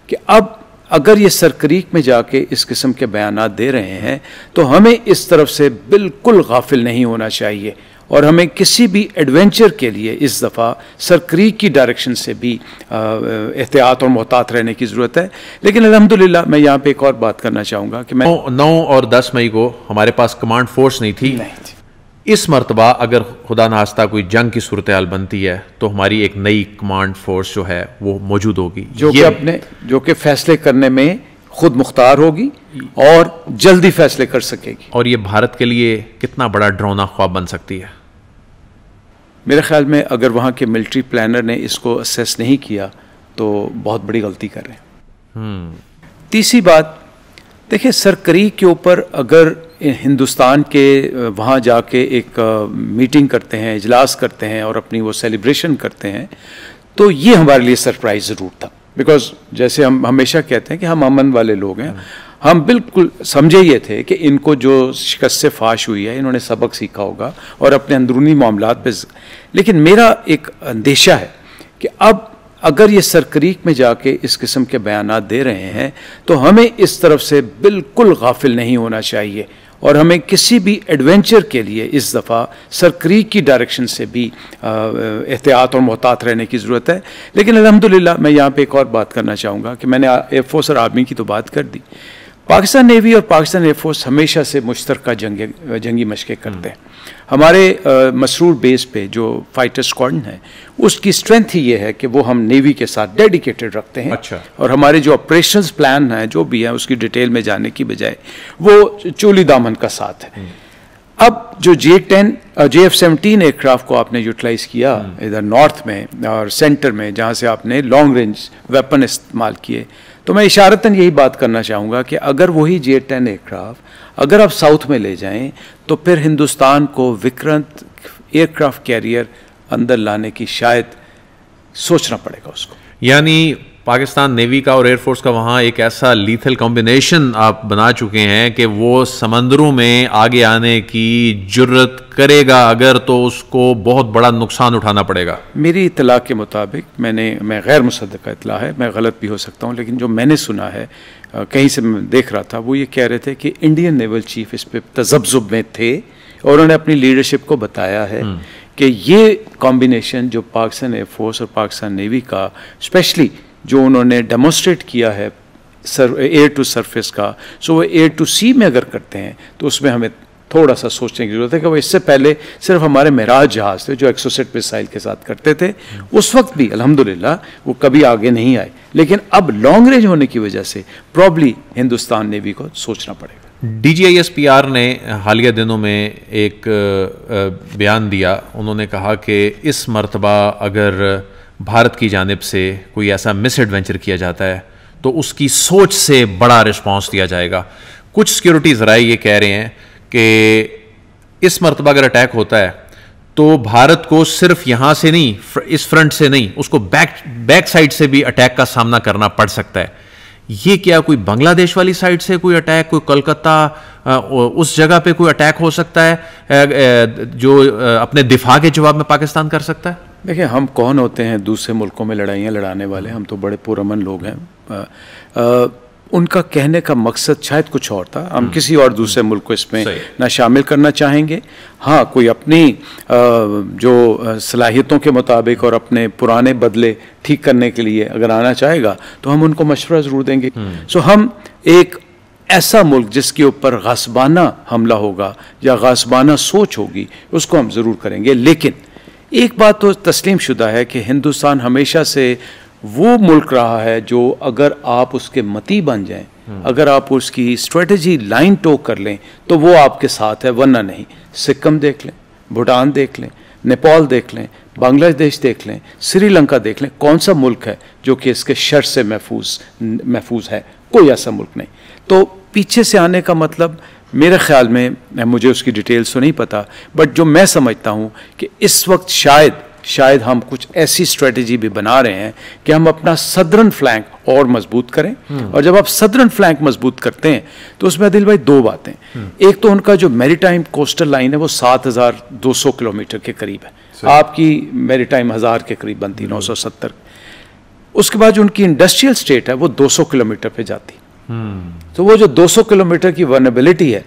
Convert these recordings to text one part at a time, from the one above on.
कि अब अगर ये सरक्रीक में जाके इस किस्म के बयानात दे रहे हैं तो हमें इस तरफ से बिल्कुल गाफिल नहीं होना चाहिए और हमें किसी भी एडवेंचर के लिए इस दफ़ा सरक्रीक की डायरेक्शन से भी एहतियात और मोहतात रहने की ज़रूरत है। लेकिन अल्हम्दुलिल्लाह मैं यहाँ पे एक और बात करना चाहूँगा कि मैं 9 और 10 मई को हमारे पास कमांड फोर्स नहीं थी। इस मरतबा अगर खुदा नास्ता कोई जंग की सूरत हाल बनती है तो हमारी एक नई कमांड फोर्स जो है वो मौजूद होगी, जो कि फैसले करने में खुद मुख्तार होगी और जल्दी फैसले कर सकेगी। और ये भारत के लिए कितना बड़ा डरावना ख्वाब बन सकती है। मेरे ख्याल में अगर वहाँ के मिलिट्री प्लानर ने इसको असेस नहीं किया तो बहुत बड़ी गलती कर रहे हैं। तीसरी बात देखिए, सरक्रीक के ऊपर अगर हिंदुस्तान के वहाँ जाके एक मीटिंग करते हैं, इजलास करते हैं और अपनी वो सेलिब्रेशन करते हैं तो ये हमारे लिए सरप्राइज़ ज़रूर था। बिकॉज जैसे हम हमेशा कहते हैं कि हम अमन वाले लोग हैं, हम बिल्कुल समझे ये थे कि इनको जो शिकस्त फाश हुई है इन्होंने सबक सीखा होगा और अपने अंदरूनी मामलात पे। लेकिन मेरा एक अंदेशा है कि अब अगर ये सरक्रीक में जाके इस किस्म के बयानात दे रहे हैं तो हमें इस तरफ से बिल्कुल गाफिल नहीं होना चाहिए और हमें किसी भी एडवेंचर के लिए इस दफ़ा सरक्रीक की डायरेक्शन से भी एहतियात और मोहतात रहने की ज़रूरत है। लेकिन अल्हम्दुलिल्लाह मैं यहाँ पे एक और बात करना चाहूँगा कि मैंने एयरफोर्स और आर्मी की तो बात कर दी। पाकिस्तान नेवी और पाकिस्तान एयरफोर्स हमेशा से मुश्तरका जंगी मशक़ें करते हैं। हमारे मसरूर बेस पे जो फाइटर स्क्वाड्रन है उसकी स्ट्रेंथ ही ये है कि वो हम नेवी के साथ डेडिकेटेड रखते हैं। अच्छा। और हमारे जो ऑपरेशंस प्लान है जो भी है उसकी डिटेल में जाने की बजाय वो चोली दामन का साथ है। अब जो JF-17 एयरक्राफ्ट को आपने यूटिलाइज किया इधर नॉर्थ में और सेंटर में जहाँ से आपने लॉन्ग रेंज वेपन इस्तेमाल किए, तो मैं इशारतन यही बात करना चाहूँगा कि अगर वही J-10 एयरक्राफ्ट अगर आप साउथ में ले जाएं तो फिर हिंदुस्तान को विक्रांत एयरक्राफ्ट कैरियर अंदर लाने की शायद सोचना पड़ेगा उसको। यानी पाकिस्तान नेवी का और एयरफोर्स का वहाँ एक ऐसा लीथल कॉम्बिनेशन आप बना चुके हैं कि वो समंदरों में आगे आने की जुर्रत करेगा अगर तो उसको बहुत बड़ा नुकसान उठाना पड़ेगा। मेरी इतला के मुताबिक मैं गैर मुसद्दक़ा इतला है, मैं गलत भी हो सकता हूँ, लेकिन जो मैंने सुना है कहीं से मैं देख रहा था वो ये कह रहे थे कि इंडियन नेवल चीफ इस पर तजब्जुब में थे और उन्होंने अपनी लीडरशिप को बताया है कि ये कॉम्बिनेशन जो पाकिस्तान एयरफोर्स और पाकिस्तान नेवी का स्पेशली जो उन्होंने डेमोन्स्ट्रेट किया है एयर टू सरफेस का, सो वो एयर टू सी में अगर करते हैं तो उसमें हमें थोड़ा सा सोचने की ज़रूरत है कि वो इससे पहले सिर्फ हमारे मिराज जहाज़ थे जो एक्सोसेट मिसाइल के साथ करते थे, उस वक्त भी अल्हम्दुलिल्लाह वो कभी आगे नहीं आए, लेकिन अब लॉन्ग रेंज होने की वजह से प्रॉब्ली हिंदुस्तान नेवी को सोचना पड़ेगा। DGISPR ने हालिया दिनों में एक बयान दिया, उन्होंने कहा कि इस मरतबा अगर भारत की जानिब से कोई ऐसा मिस एडवेंचर किया जाता है तो उसकी सोच से बड़ा रिस्पांस दिया जाएगा। कुछ सिक्योरिटी ज़राए ये कह रहे हैं कि इस मरतबा अगर अटैक होता है तो भारत को सिर्फ यहाँ से नहीं, इस फ्रंट से नहीं, उसको बैक साइड से भी अटैक का सामना करना पड़ सकता है। ये क्या कोई बांग्लादेश वाली साइड से कोई अटैक, कोई कोलकाता उस जगह पे कोई अटैक हो सकता है जो अपने दिफा के जवाब में पाकिस्तान कर सकता है? देखिए, हम कौन होते हैं दूसरे मुल्कों में लड़ाइयाँ लड़ाने वाले, हम तो बड़े पुरअमन लोग हैं। उनका कहने का मकसद शायद कुछ और था, हम किसी और दूसरे मुल्क को इसमें ना शामिल करना चाहेंगे। हाँ, कोई अपनी जो सलाहियतों के मुताबिक और अपने पुराने बदले ठीक करने के लिए अगर आना चाहेगा तो हम उनको मशवरा ज़रूर देंगे। सो हम एक ऐसा मुल्क जिसके ऊपर गासबाना हमला होगा या गासबाना सोच होगी उसको हम ज़रूर करेंगे। लेकिन एक बात तो तस्लीम शुदा है कि हिंदुस्तान हमेशा से वो मुल्क रहा है जो अगर आप उसके मती बन जाएं, अगर आप उसकी स्ट्रेटजी लाइन टो कर लें तो वो आपके साथ है, वरना नहीं। सिक्किम देख लें, भूटान देख लें, नेपाल देख लें, बांग्लादेश देख लें, श्रीलंका देख लें, कौन सा मुल्क है जो कि इसके शर से महफूज है? कोई ऐसा मुल्क नहीं। तो पीछे से आने का मतलब मेरे ख्याल में, मुझे उसकी डिटेल्स तो नहीं पता, बट जो मैं समझता हूँ कि इस वक्त शायद हम कुछ ऐसी स्ट्रेटजी भी बना रहे हैं कि हम अपना सदर्न फ्लैंक और मजबूत करें। और जब आप सदर्न फ्लैंक मजबूत करते हैं तो उसमें आदिल भाई दो बातें, एक तो उनका जो मैरीटाइम कोस्टल लाइन है वो 7200 किलोमीटर के करीब है, आपकी मैरीटाइम 1000 के करीब बनती, 970। उसके बाद जो उनकी इंडस्ट्रियल स्टेट है वो 200 किलोमीटर पे जाती। तो वो जो 200 किलोमीटर की वल्नरेबिलिटी है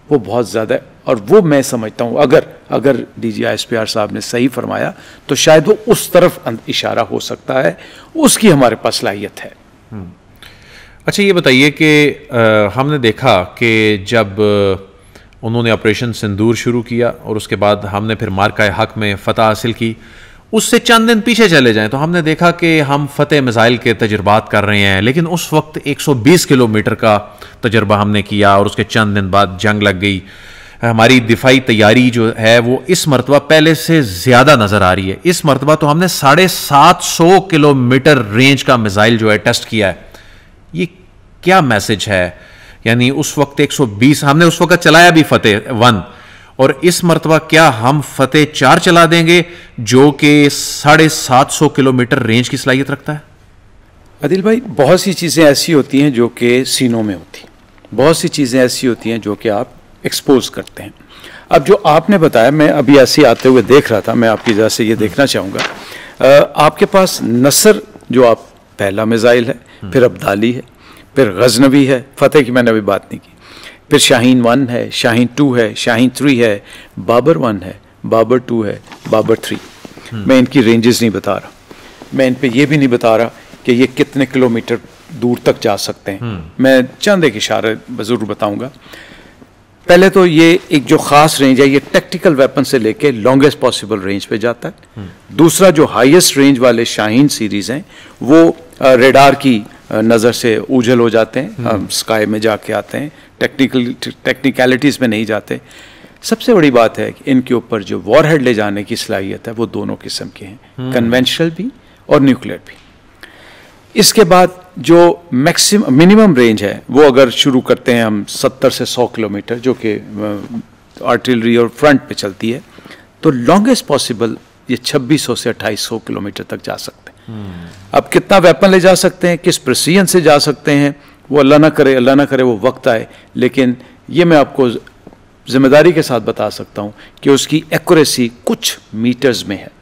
वो बहुत ज़्यादा है, और वो मैं समझता हूँ अगर DGISPR साहब ने सही फरमाया तो शायद वो उस तरफ इशारा हो सकता है, उसकी हमारे पास सलाहियत है। अच्छा, ये बताइए कि हमने देखा कि जब उन्होंने ऑपरेशन सिंदूर शुरू किया और उसके बाद हमने फिर मार्का हक में फ़तह हासिल की, उससे चंद दिन पीछे चले जाएं तो हमने देखा कि हम फ़तेह मिसाइल के तजुर्बात कर रहे हैं, लेकिन उस वक्त 120 किलोमीटर का तजुर्बा हमने किया और उसके चंद दिन बाद जंग लग गई। हमारी दिफाई तैयारी जो है वो इस मरतबा पहले से ज़्यादा नज़र आ रही है। इस मरतबा तो हमने 750 किलोमीटर रेंज का मिसाइल जो है टेस्ट किया है। ये क्या मैसेज है? यानी उस वक्त 120 हमने उस वक्त चलाया भी फ़तेह 1, और इस मरतबा क्या हम फ़तेह 4 चला देंगे जो कि 750 किलोमीटर रेंज की सलाहियत रखता है? आदिल भाई, बहुत सी चीज़ें ऐसी होती हैं जो कि सीनों में होती, बहुत सी चीज़ें ऐसी होती हैं जो कि आप एक्सपोज करते हैं। अब जो आपने बताया, मैं अभी ऐसे आते हुए देख रहा था, मैं आपकी वजह से ये देखना चाहूँगा, आपके पास नसर जो आप पहला मिसाइल है, फिर अब्दाली है, फिर गजनवी है, फ़तेह की मैंने अभी बात नहीं की, फिर शाहीन 1 है, शाहीन 2 है, शाहीन 3 है, बाबर 1 है, बाबर 2 है, बाबर 3। मैं इनकी रेंजेस नहीं बता रहा, मैं इन पे ये भी नहीं बता रहा कि ये कितने किलोमीटर दूर तक जा सकते हैं। मैं चंद एक इशारे ज़रूर बताऊंगा। पहले तो ये एक जो ख़ास रेंज है, ये टैक्टिकल वेपन से लेके लॉन्गेस्ट पॉसिबल रेंज पे जाता है। दूसरा जो हाईएस्ट रेंज वाले शाहीन सीरीज़ हैं वो रेडार की नज़र से ओझल हो जाते हैं, स्काई में जाके आते हैं, टेक्निकलिटीज़ में नहीं जाते। सबसे बड़ी बात है कि इनके ऊपर जो वॉरहेड ले जाने की सलाहियत है वो दोनों किस्म के हैं, कन्वेंशनल भी और न्यूक्लियर भी। इसके बाद जो मिनिमम रेंज है वो अगर शुरू करते हैं हम 70 से 100 किलोमीटर, जो कि आर्टिलरी और फ्रंट पे चलती है, तो लॉन्गेस्ट पॉसिबल ये 2600 से 2800 किलोमीटर तक जा सकते हैं। अब कितना वेपन ले जा सकते हैं, किस प्रिसीजन से जा सकते हैं, वो अल्लाह ना करे वो वक्त आए, लेकिन ये मैं आपको जिम्मेदारी के साथ बता सकता हूँ कि उसकी एक्यूरेसी कुछ मीटर्स में है।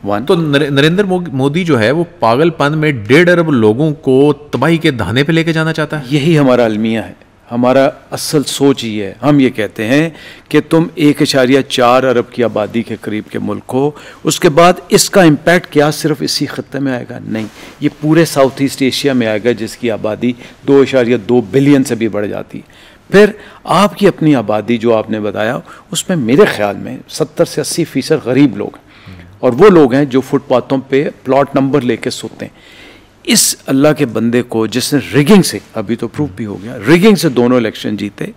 तो नरेंद्र मोदी जो है वो पागलपन में 1.5 अरब लोगों को तबाही के धाने पे लेके जाना चाहता है। यही हमारा अलमिया है, हमारा असल सोच ही है। हम ये कहते हैं कि तुम 1.4 अरब की आबादी के करीब के मुल्क हो, उसके बाद इसका इम्पैक्ट क्या सिर्फ इसी खत्ते में आएगा? नहीं, ये पूरे साउथ ईस्ट एशिया में आएगा जिसकी आबादी 2.2 बिलियन से भी बढ़ जाती है। फिर आपकी अपनी आबादी जो आपने बताया, उसमें मेरे ख्याल में 70 से 80% गरीब लोग हैं, और वो लोग हैं जो फुटपाथों पे प्लॉट नंबर लेके सोते हैं। इस अल्लाह के बंदे को जिसने रिगिंग से, अभी तो प्रूफ भी हो गया, रिगिंग से दोनों इलेक्शन जीते,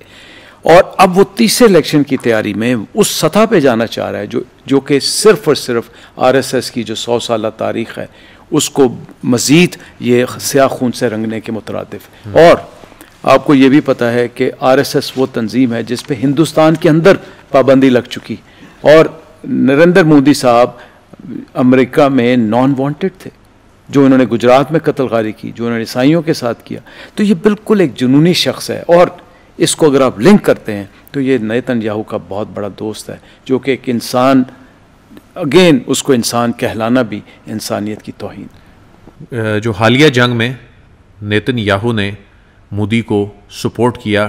और अब वो तीसरे इलेक्शन की तैयारी में उस सतह पे जाना चाह रहा है जो कि सिर्फ और सिर्फ RSS की जो 100 साल तारीख़ है उसको मज़ीद ये स्याह खून से रंगने के मुतरादिफ। और आपको ये भी पता है कि RSS वो तंजीम है जिस पे हिंदुस्तान के अंदर पाबंदी लग चुकी, और नरेंद्र मोदी साहब अमेरिका में नॉन वांटेड थे, जो इन्होंने गुजरात में कत्लगारी की, जो इन्होंने ईसाइयों के साथ किया। तो ये बिल्कुल एक जुनूनी शख्स है, और इसको अगर आप लिंक करते हैं तो ये नेतन्याहू का बहुत बड़ा दोस्त है, जो कि एक इंसान, अगेन उसको इंसान कहलाना भी इंसानियत की तौहीन। जो हालिया जंग में नेतन्याहू ने मोदी को सपोर्ट किया,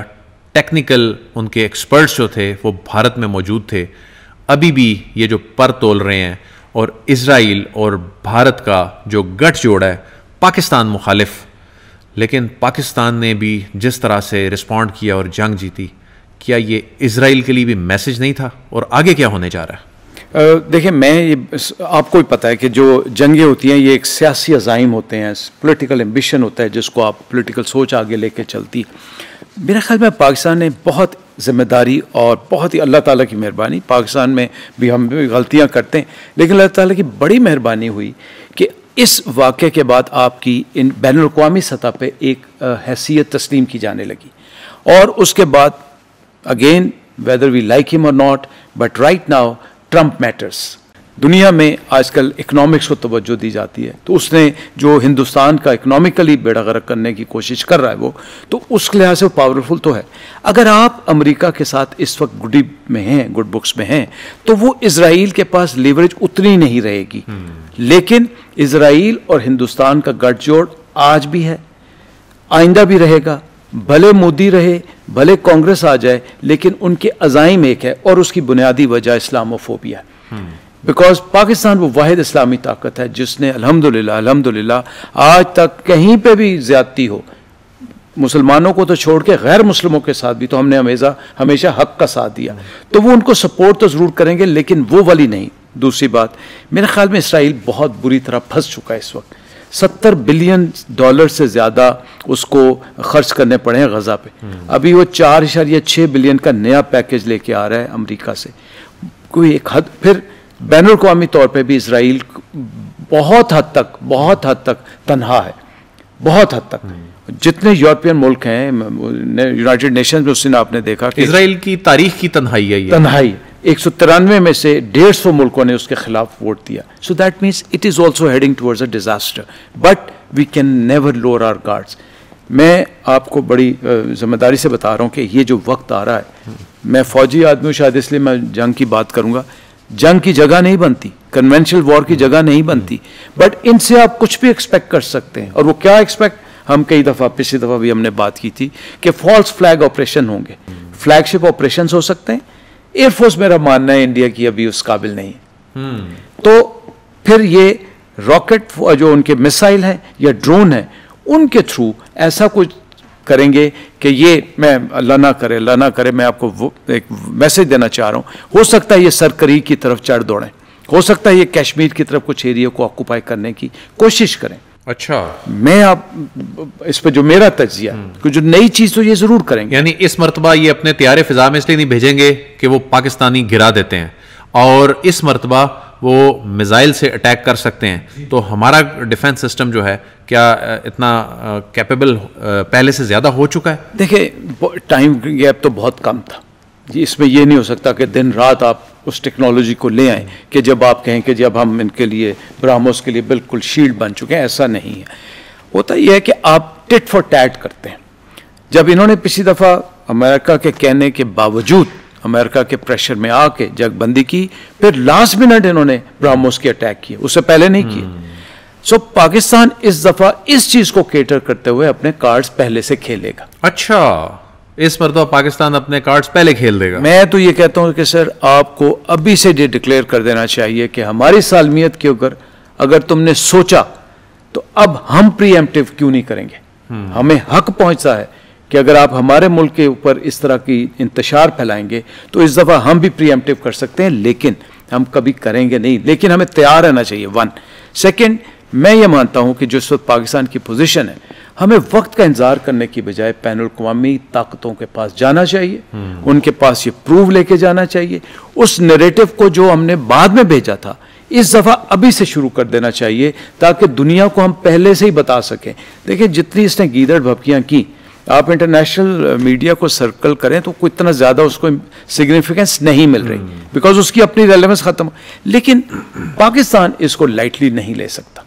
टेक्निकल उनके एक्सपर्ट्स जो थे वो भारत में मौजूद थे, अभी भी ये जो पर तोल रहे हैं, और इजराइल और भारत का जो गठजोड़ है, पाकिस्तान मुखालिफ, लेकिन पाकिस्तान ने भी जिस तरह से रिस्पॉन्ड किया और जंग जीती, क्या ये इजराइल के लिए भी मैसेज नहीं था? और आगे क्या होने जा रहा है? देखिए, आपको भी पता है कि जो जंगें होती हैं ये एक सियासी अज़ाइम होते हैं, पॉलिटिकल एम्बिशन होता है जिसको आप पॉलिटिकल सोच आगे लेके चलती। मेरे ख्याल में पाकिस्तान ने बहुत ज़िम्मेदारी और बहुत ही अल्लाह ताला की मेहरबानी, पाकिस्तान में भी हम भी गलतियाँ करते हैं, लेकिन अल्लाह ताला की बड़ी मेहरबानी हुई कि इस वाक़े के बाद आपकी इन बैनुल-अक़वामी सतह पे एक हैसियत तस्लीम की जाने लगी। और उसके बाद again, whether we like him or not, but right now Trump matters. दुनिया में आजकल इकनॉमिक्स को तवज्जो दी जाती है, तो उसने जो हिंदुस्तान का इकनॉमिकली बेड़ा गर्क करने की कोशिश कर रहा है वो, तो उस लिहाज से वो पावरफुल तो है। अगर आप अमेरिका के साथ इस वक्त गुड बुक्स में हैं, तो वो इजराइल के पास लीवरेज उतनी नहीं रहेगी। लेकिन इजराइल और हिंदुस्तान का गठजोड़ आज भी है, आइंदा भी रहेगा। भले मोदी रहे, भले कांग्रेस आ जाए, लेकिन उनके अज़ाइम एक है और उसकी बुनियादी वजह इस्लामोफोबिया है। बिकॉज पाकिस्तान वो वाहिद इस्लामी ताकत है जिसने अल्हम्दुलिल्लाह आज तक कहीं पे भी ज्यादती हो, मुसलमानों को तो छोड़ के गैर मुस्लिमों के साथ भी तो हमने हमेशा हक का साथ दिया। तो वो उनको सपोर्ट तो ज़रूर करेंगे, लेकिन वो वाली नहीं। दूसरी बात, मेरे ख्याल में इसराइल बहुत बुरी तरह फंस चुका है इस वक्त। $70 बिलियन से ज़्यादा उसको खर्च करने पड़े हैं गज़ा पे। अभी वो 4.6 बिलियन का नया पैकेज लेके आ रहा है अमेरिका से। कोई एक हद, फिर बैनुल अक़वामी तौर पे भी इसराइल बहुत हद तक तन्हा है, बहुत हद तक। जितने यूरोपियन मुल्क हैं, यूनाइटेड नेशंस में उस दिन आपने देखा कि इसराइल की तारीख की तन्हाई है, तन्हाई 193 में से 150 मुल्कों ने उसके खिलाफ वोट दिया। So that means it is also heading towards a disaster, but we can never lower our guards. मैं आपको बड़ी जिम्मेदारी से बता रहा हूँ कि ये जो वक्त आ रहा है, मैं फौजी आदमी हूँ, शायद इसलिए मैं जंग की बात करूँगा। जंग की जगह नहीं बनती, कन्वेंशनल वॉर की जगह नहीं बनती, बट इनसे आप कुछ भी एक्सपेक्ट कर सकते हैं। और वो क्या एक्सपेक्ट, हम कई दफ़ा, पिछली दफ़ा भी हमने बात की थी कि फॉल्स फ्लैग ऑपरेशन होंगे, फ्लैगशिप ऑपरेशन हो सकते हैं। एयरफोर्स मेरा मानना है इंडिया की अभी उस काबिल नहीं है। तो फिर ये रॉकेट जो उनके मिसाइल हैं या ड्रोन हैं, उनके थ्रू ऐसा कुछ करेंगे कि ये, मैं अल्लाह ना करे, मैं आपको एक मैसेज देना चाह रहा हूँ, हो सकता है ये सरकरी की तरफ चढ़ दौड़ें, हो सकता है ये कश्मीर की तरफ कुछ एरिया को ऑक्यूपाई करने की कोशिश करें। अच्छा, मैं आप इस पर जो मेरा तज्जिया, जो नई चीज तो ये जरूर करेंगे। यानी इस मर्तबा ये अपने तैयारे फिजा में इसलिए नहीं भेजेंगे कि वो पाकिस्तानी गिरा देते हैं, और इस मर्तबा वो मिसाइल से अटैक कर सकते हैं। तो हमारा डिफेंस सिस्टम जो है क्या इतना कैपेबल पहले से ज्यादा हो चुका है? देखिए, टाइम गैप तो बहुत कम था, इसमें ये नहीं हो सकता कि दिन रात आप उस टेक्नोलॉजी को ले आएँ कि जब आप कहें कि जब हम इनके लिए, ब्राह्मोस के लिए बिल्कुल शील्ड बन चुके हैं। ऐसा नहीं है। होता यह है कि आप टिट फॉर टैट करते हैं। जब इन्होंने पिछली दफ़ा अमेरिका के कहने के बावजूद, अमेरिका के प्रेशर में आके जगबंदी की, फिर लास्ट मिनट इन्होंने ब्राह्मोस के अटैक किए, उससे पहले नहीं किए। सो पाकिस्तान इस दफ़ा इस चीज़ को केटर करते हुए अपने कार्ड्स पहले से खेलेगा। अच्छा, इस पर तो पाकिस्तान अपने कार्ड्स पहले खेल देगा। मैं तो ये कहता हूं कि सर, आपको अभी से ये डिक्लेयर कर देना चाहिए कि हमारी सालमियत के ऊपर अगर तुमने सोचा तो अब हम प्रीएम्प्टिव क्यों नहीं करेंगे। हमें हक पहुंचता है कि अगर आप हमारे मुल्क के ऊपर इस तरह की इंतशार फैलाएंगे तो इस दफ़ा हम भी प्रीएम्प्टिव कर सकते हैं, लेकिन हम कभी करेंगे नहीं। लेकिन हमें तैयार रहना चाहिए, 1। सेकेंड, मैं ये मानता हूं कि जो इस वक्त पाकिस्तान की पोजीशन है, हमें वक्त का इंतजार करने की बजाय बैनुल अक़वामी ताकतों के पास जाना चाहिए, उनके पास ये प्रूव लेके जाना चाहिए। उस नैरेटिव को जो हमने बाद में भेजा था, इस दफ़ा अभी से शुरू कर देना चाहिए, ताकि दुनिया को हम पहले से ही बता सकें। देखिए, जितनी इसने गीदड़ भभकियाँ की, आप इंटरनेशनल मीडिया को सर्कल करें तो कोई इतना ज़्यादा उसको सिग्निफिकेंस नहीं मिल रही, बिकॉज उसकी अपनी रेलेवेंस ख़त्म। लेकिन पाकिस्तान इसको लाइटली नहीं ले सकता।